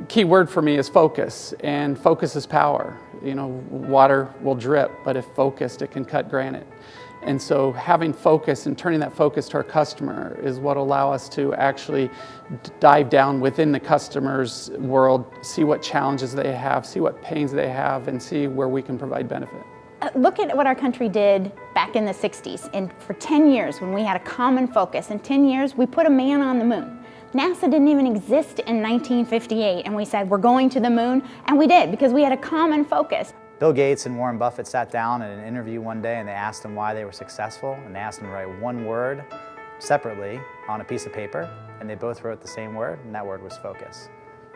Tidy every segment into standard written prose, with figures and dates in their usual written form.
Key word for me is focus, and focus is power. You know, water will drip, but if focused, it can cut granite. And so having focus and turning that focus to our customer is what will allow us to actually dive down within the customer's world, see what challenges they have, see what pains they have, and see where we can provide benefit. Look at what our country did back in the 60s. And for 10 years, when we had a common focus, in 10 years, we put a man on the moon. NASA didn't even exist in 1958, and we said, we're going to the moon, and we did, because we had a common focus. Bill Gates and Warren Buffett sat down in an interview one day and they asked them why they were successful, and they asked them to write one word separately on a piece of paper, and they both wrote the same word, and that word was focus.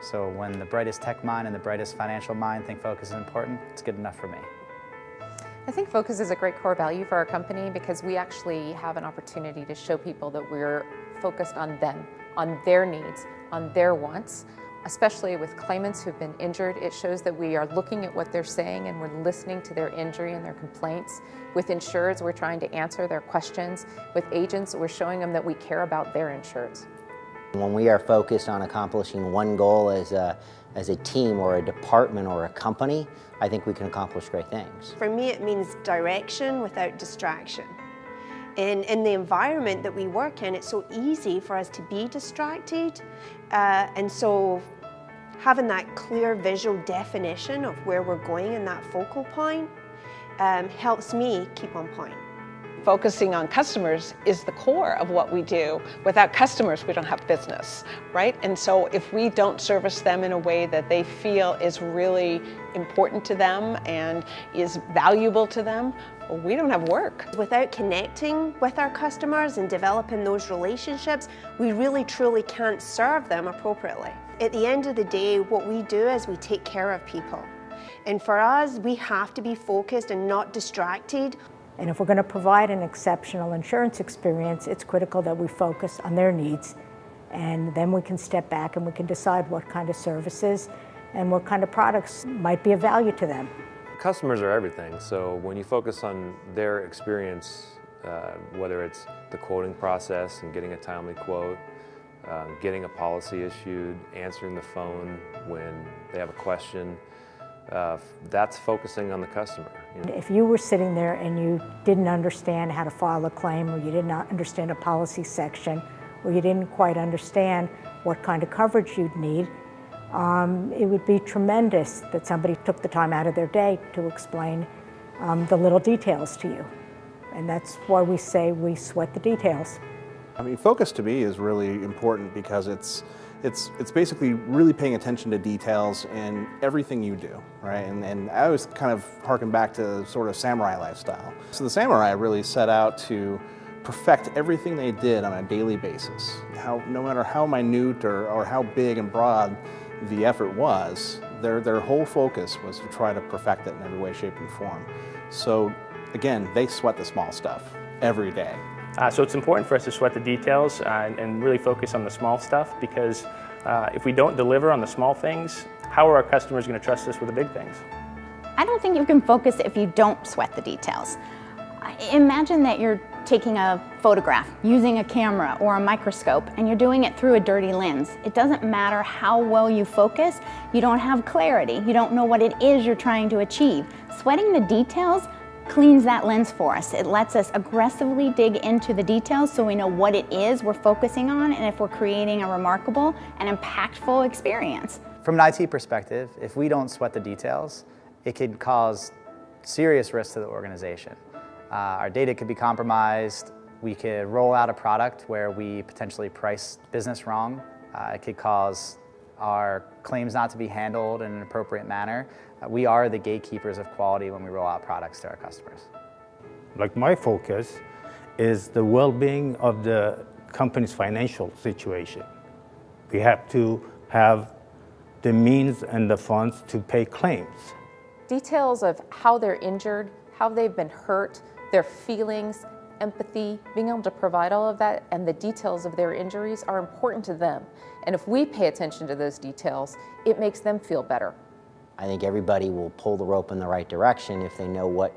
So when the brightest tech mind and the brightest financial mind think focus is important, it's good enough for me. I think focus is a great core value for our company because we actually have an opportunity to show people that we're focused on them, on their needs, on their wants. Especially with claimants who've been injured, it shows that we are looking at what they're saying and we're listening to their injury and their complaints. With insureds, we're trying to answer their questions. With agents, we're showing them that we care about their insureds. When we are focused on accomplishing one goal as a team or a department or a company, I think we can accomplish great things. For me, it means direction without distraction. In the environment that we work in, it's so easy for us to be distracted, and so having that clear visual definition of where we're going in that focal point helps me keep on point. Focusing on customers is the core of what we do. Without customers, we don't have business, right? And so if we don't service them in a way that they feel is really important to them and is valuable to them, well, we don't have work. Without connecting with our customers and developing those relationships, we really truly can't serve them appropriately. At the end of the day, what we do is we take care of people. And for us, we have to be focused and not distracted. And if we're going to provide an exceptional insurance experience, it's critical that we focus on their needs. And then we can step back and we can decide what kind of services and what kind of products might be of value to them. Customers are everything, so when you focus on their experience, whether it's the quoting process and getting a timely quote, getting a policy issued, answering the phone when they have a question, that's focusing on the customer. You know? If you were sitting there and you didn't understand how to file a claim, or you did not understand a policy section, or you didn't quite understand what kind of coverage you'd need, it would be tremendous that somebody took the time out of their day to explain the little details to you. And that's why we say we sweat the details. I mean, focus to me is really important because it's basically really paying attention to details in everything you do, right? And I always kind of harken back to sort of samurai lifestyle. So the samurai really set out to perfect everything they did on a daily basis. No matter how minute or how big and broad the effort was, their whole focus was to try to perfect it in every way, shape, and form. So again, they sweat the small stuff every day. So it's important for us to sweat the details and really focus on the small stuff, because if we don't deliver on the small things, how are our customers going to trust us with the big things? I don't think you can focus if you don't sweat the details. Imagine that you're taking a photograph using a camera or a microscope and you're doing it through a dirty lens. It doesn't matter how well you focus, you don't have clarity, you don't know what it is you're trying to achieve. Sweating the details cleans that lens for us. It lets us aggressively dig into the details so we know what it is we're focusing on and if we're creating a remarkable and impactful experience. From an IT perspective, if we don't sweat the details, it could cause serious risk to the organization. Our data could be compromised. We could roll out a product where we potentially price business wrong. It could cause our claims not to be handled in an appropriate manner. We are the gatekeepers of quality when we roll out products to our customers. Like, my focus is the well-being of the company's financial situation. We have to have the means and the funds to pay claims. Details of how they're injured, how they've been hurt, their feelings, empathy, being able to provide all of that, and the details of their injuries are important to them. And if we pay attention to those details, it makes them feel better. I think everybody will pull the rope in the right direction if they know what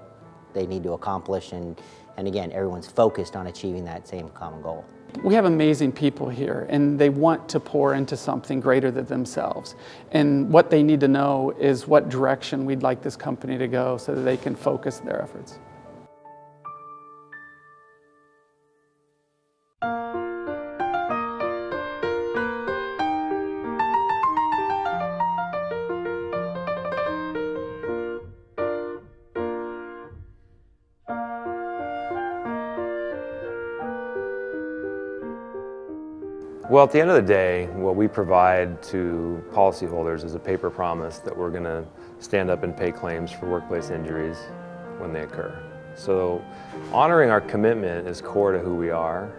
they need to accomplish, and again, everyone's focused on achieving that same common goal. we have amazing people here, and they want to pour into something greater than themselves. And what they need to know is what direction we'd like this company to go so that they can focus their efforts. Well, at the end of the day, what we provide to policyholders is a paper promise that we're going to stand up and pay claims for workplace injuries when they occur. So honoring our commitment is core to who we are.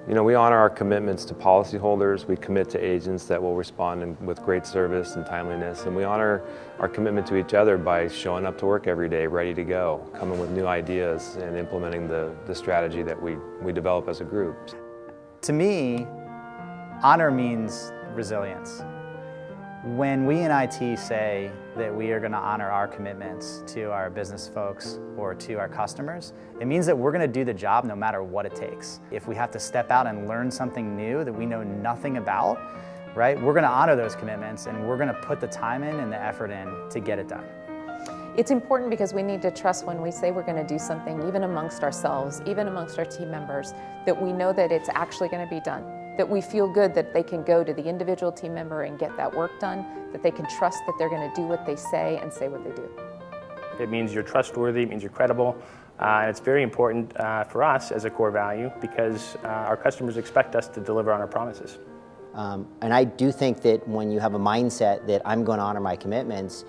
You know, we honor our commitments to policyholders. We commit to agents that will respond with great service and timeliness. And we honor our commitment to each other by showing up to work every day, ready to go, coming with new ideas and implementing the strategy that we develop as a group. To me, honor means resilience. When we in IT say that we are going to honor our commitments to our business folks or to our customers, it means that we're going to do the job no matter what it takes. If we have to step out and learn something new that we know nothing about, right, we're going to honor those commitments and we're going to put the time in and the effort in to get it done. It's important because we need to trust when we say we're going to do something, even amongst ourselves, even amongst our team members, that we know that it's actually going to be done. That we feel good that they can go to the individual team member and get that work done, that they can trust that they're going to do what they say and say what they do. It means you're trustworthy, it means you're credible, and it's very important for us as a core value because our customers expect us to deliver on our promises. And I do think that when you have a mindset that I'm going to honor my commitments,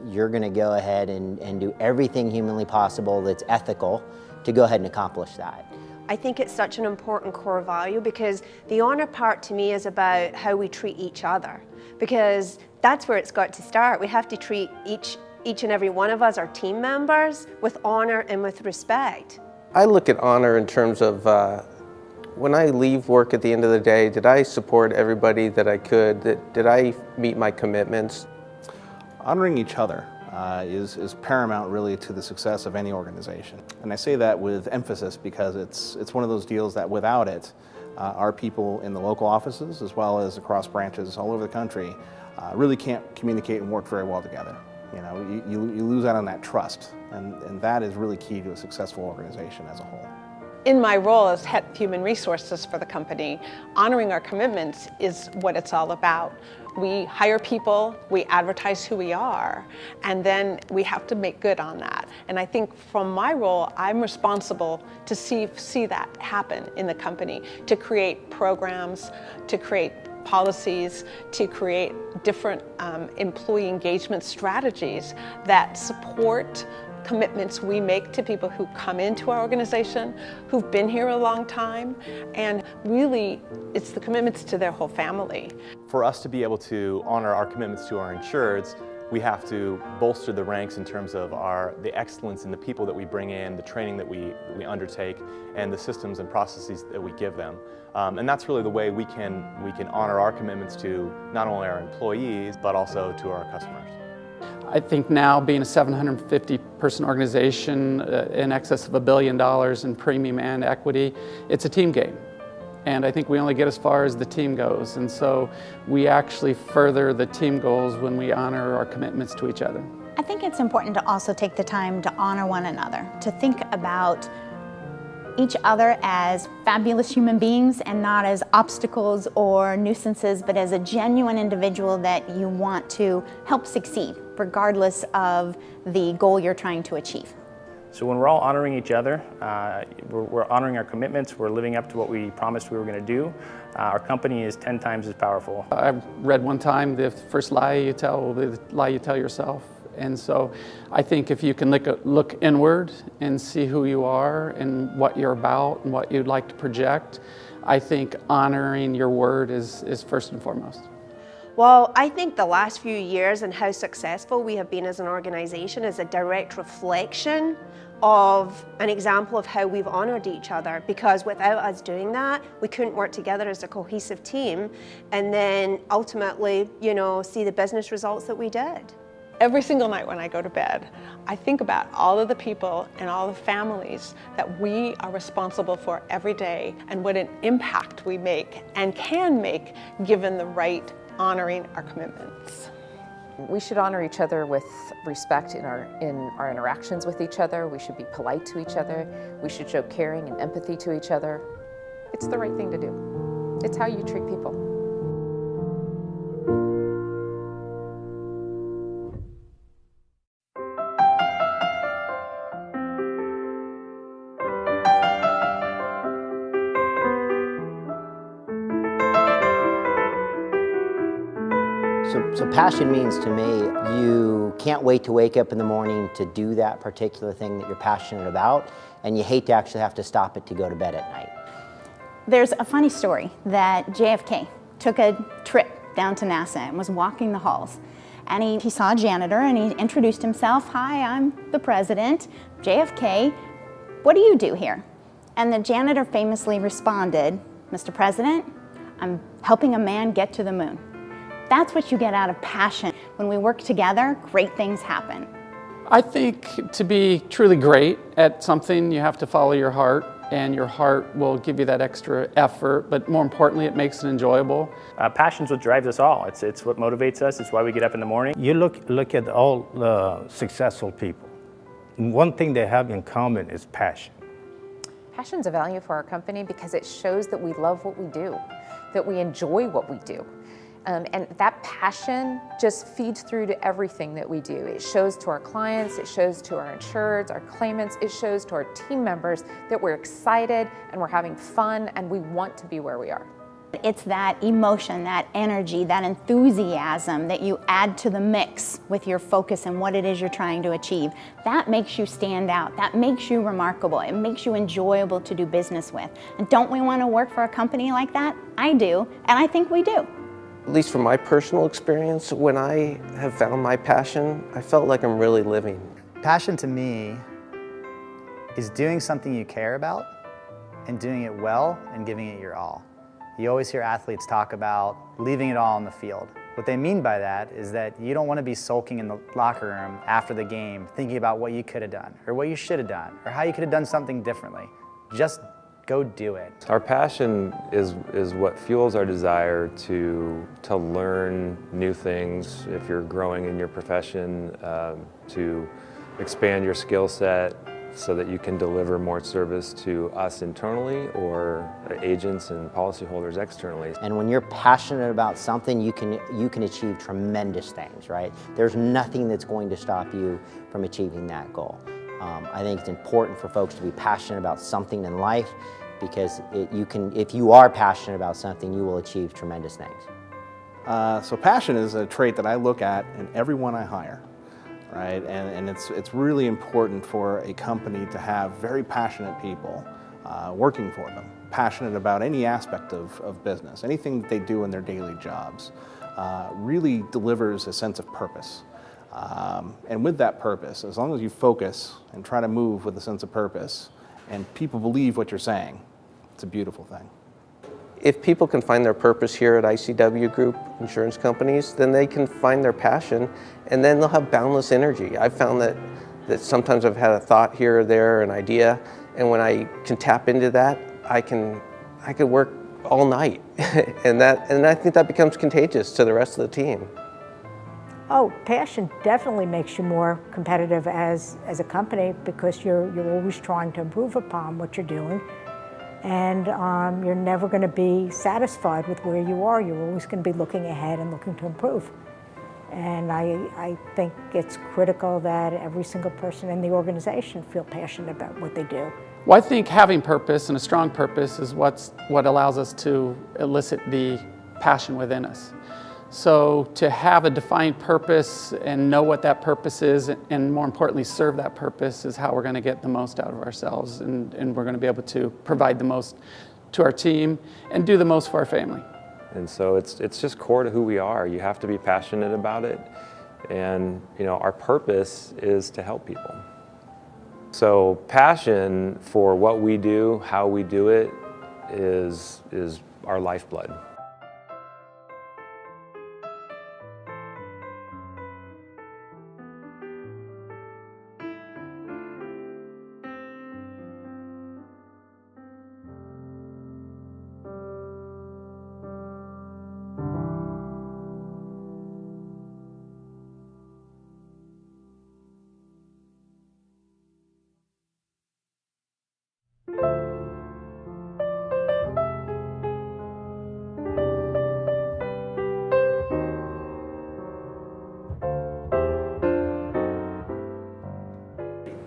you're going to go ahead and do everything humanly possible that's ethical to go ahead and accomplish that. I think it's such an important core value because the honor part to me is about how we treat each other, because that's where it's got to start. We have to treat each and every one of us, our team members, with honor and with respect. I look at honor in terms of when I leave work at the end of the day, did I support everybody that I could? Did I meet my commitments? Honoring each other is paramount really to the success of any organization. And I say that with emphasis because it's one of those deals that without it, our people in the local offices as well as across branches all over the country really can't communicate and work very well together. You know, you lose out on that trust, and that is really key to a successful organization as a whole. In my role as head human resources for the company, honoring our commitments is what it's all about. We hire people, we advertise who we are, and then we have to make good on that. And I think from my role, I'm responsible to see that happen in the company, to create programs, to create policies, to create different employee engagement strategies that support commitments we make to people who come into our organization, who've been here a long time, and really it's the commitments to their whole family. For us to be able to honor our commitments to our insureds, we have to bolster the ranks in terms of the excellence in the people that we bring in, the training that we undertake, and the systems and processes that we give them. And that's really the way we can honor our commitments to not only our employees, but also to our customers. I think now, being a 750-person organization in excess of $1 billion in premium and equity, it's a team game. And I think we only get as far as the team goes. And so we actually further the team goals when we honor our commitments to each other. I think it's important to also take the time to honor one another, to think about each other as fabulous human beings and not as obstacles or nuisances, but as a genuine individual that you want to help succeed, regardless of the goal you're trying to achieve. So when we're all honoring each other, we're honoring our commitments, we're living up to what we promised we were going to do, our company is 10 times as powerful. I read one time, the first lie you tell will be the lie you tell yourself. And so I think if you can look inward and see who you are and what you're about and what you'd like to project, I think honoring your word is first and foremost. Well, I think the last few years and how successful we have been as an organization is a direct reflection of an example of how we've honored each other, because without us doing that, we couldn't work together as a cohesive team and then ultimately, see the business results that we did. every single night when I go to bed, I think about all of the people and all the families that we are responsible for every day and what an impact we make and can make given the right honoring our commitments. We should honor each other with respect in our interactions with each other. We should be polite to each other. We should show caring and empathy to each other. It's the right thing to do. It's how you treat people. So passion means to me, you can't wait to wake up in the morning to do that particular thing that you're passionate about, and you hate to actually have to stop it to go to bed at night. There's a funny story that JFK took a trip down to NASA and was walking the halls. And he saw a janitor and he introduced himself. "Hi, I'm the president, JFK. What do you do here?" And the janitor famously responded, "Mr. President, I'm helping a man get to the moon." That's what you get out of passion. When we work together, great things happen. I think to be truly great at something, you have to follow your heart, and your heart will give you that extra effort, but more importantly, it makes it enjoyable. Passion's what drives us all. It's what motivates us. It's why we get up in the morning. You look at all the successful people. One thing they have in common is passion. Passion's a value for our company because it shows that we love what we do, that we enjoy what we do. And that passion just feeds through to everything that we do. It shows to our clients, it shows to our insureds, our claimants, it shows to our team members that we're excited and we're having fun and we want to be where we are. It's that emotion, that energy, that enthusiasm that you add to the mix with your focus and what it is you're trying to achieve. That makes you stand out. That makes you remarkable. It makes you enjoyable to do business with. And don't we want to work for a company like that? I do, and I think we do. At least from my personal experience, when I have found my passion, I felt like I'm really living. Passion to me is doing something you care about and doing it well and giving it your all. You always hear athletes talk about leaving it all on the field. What they mean by that is that you don't want to be sulking in the locker room after the game thinking about what you could have done or what you should have done or how you could have done something differently. Just go do it. Our passion is what fuels our desire to learn new things if you're growing in your profession, to expand your skill set so that you can deliver more service to us internally or agents and policyholders externally. And when you're passionate about something, you can achieve tremendous things, right? There's nothing that's going to stop you from achieving that goal. I think it's important for folks to be passionate about something in life because if you are passionate about something, you will achieve tremendous things. So passion is a trait that I look at in everyone I hire, right? And it's really important for a company to have very passionate people working for them, passionate about any aspect of business, anything that they do in their daily jobs, really delivers a sense of purpose. And with that purpose, as long as you focus and try to move with a sense of purpose and people believe what you're saying, it's a beautiful thing. If people can find their purpose here at ICW Group Insurance Companies, then they can find their passion and then they'll have boundless energy. I've found that sometimes I've had a thought here or there, an idea, and when I can tap into that, I could work all night. and I think that becomes contagious to the rest of the team. Oh, passion definitely makes you more competitive as a company because you're always trying to improve upon what you're doing. And you're never going to be satisfied with where you are. You're always going to be looking ahead and looking to improve. And I think it's critical that every single person in the organization feel passionate about what they do. Well, I think having purpose and a strong purpose is what allows us to elicit the passion within us. So to have a defined purpose and know what that purpose is, and more importantly, serve that purpose is how we're going to get the most out of ourselves, and we're going to be able to provide the most to our team and do the most for our family. And so it's just core to who we are. You have to be passionate about it, and our purpose is to help people. So passion for what we do, how we do it, is our lifeblood.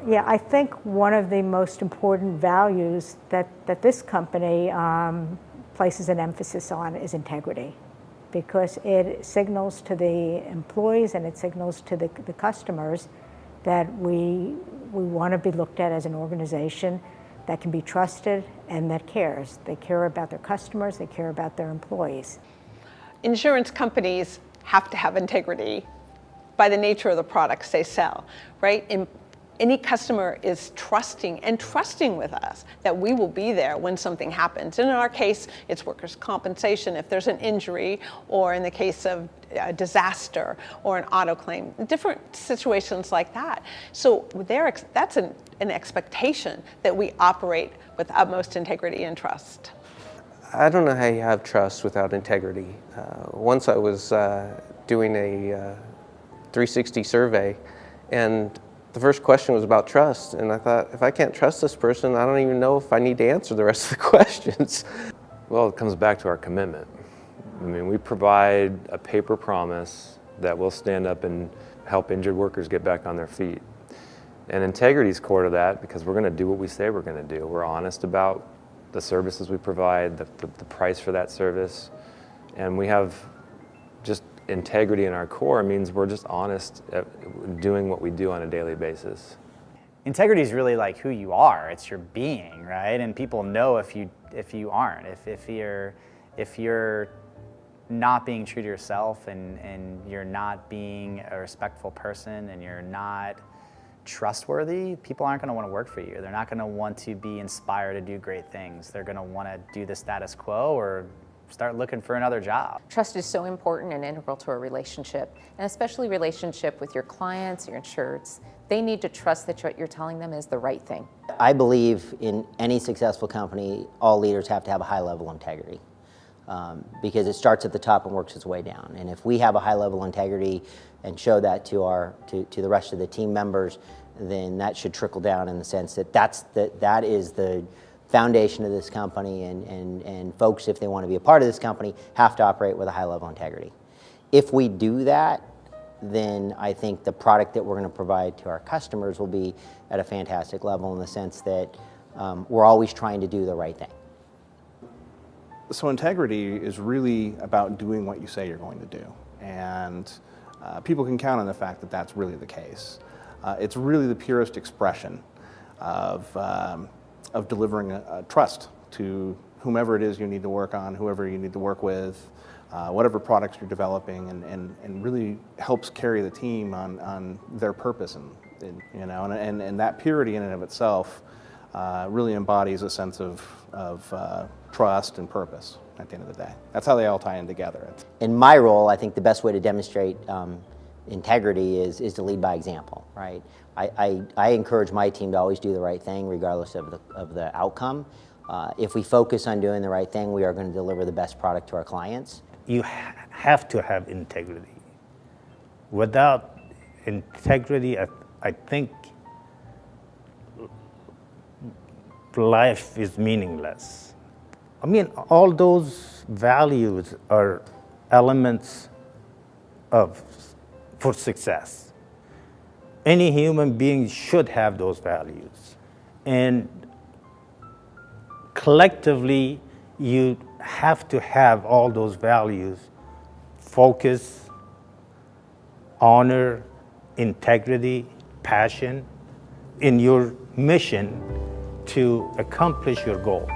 Yeah, I think one of the most important values that this company places an emphasis on is integrity, because it signals to the employees and it signals to the customers that we want to be looked at as an organization that can be trusted and that cares. They care about their customers, they care about their employees. Insurance companies have to have integrity by the nature of the products they sell, right? Any customer is trusting with us that we will be there when something happens. And in our case, it's workers' compensation if there's an injury, or in the case of a disaster or an auto claim, different situations like that. So that's an expectation that we operate with utmost integrity and trust. I don't know how you have trust without integrity. Once I was doing a 360 survey, and the first question was about trust, and I thought, if I can't trust this person, I don't even know if I need to answer the rest of the questions. Well, it comes back to our commitment. I mean, we provide a paper promise that we'll stand up and help injured workers get back on their feet. And integrity is core to that, because we're going to do what we say we're going to do. We're honest about the services we provide, the price for that service, and we have just integrity in our core. Means we're just honest at doing what we do on a daily basis. Integrity is really like who you are. It's your being, right? And people know if you aren't. If you're not being true to yourself, and you're not being a respectful person, and you're not trustworthy, people aren't going to want to work for you. They're not going to want to be inspired to do great things. They're going to want to do the status quo or start looking for another job. Trust is so important and integral to a relationship, and especially relationship with your clients, your insureds. They need to trust that what you're telling them is the right thing. I believe in any successful company, all leaders have to have a high level of integrity, because it starts at the top and works its way down. And if we have a high level of integrity and show that to the rest of the team members, then that should trickle down in the sense that that is the foundation of this company, and folks, if they want to be a part of this company, have to operate with a high level of integrity. If we do that, then I think the product that we're going to provide to our customers will be at a fantastic level, in the sense that we're always trying to do the right thing. So integrity is really about doing what you say you're going to do, and people can count on the fact that that's really the case. It's really the purest expression of delivering a trust to whomever it is you need to work on, whoever you need to work with, whatever products you're developing, and really helps carry the team on their purpose, and that purity in and of itself really embodies a sense of trust and purpose at the end of the day. That's how they all tie in together. In my role, I think the best way to demonstrate integrity is to lead by example, right? I encourage my team to always do the right thing regardless of the outcome. If we focus on doing the right thing, we are going to deliver the best product to our clients. You have to have integrity. Without integrity, I think life is meaningless. I mean, all those values are elements for success. Any human being should have those values. And collectively, you have to have all those values: focus, honor, integrity, passion, in your mission to accomplish your goal.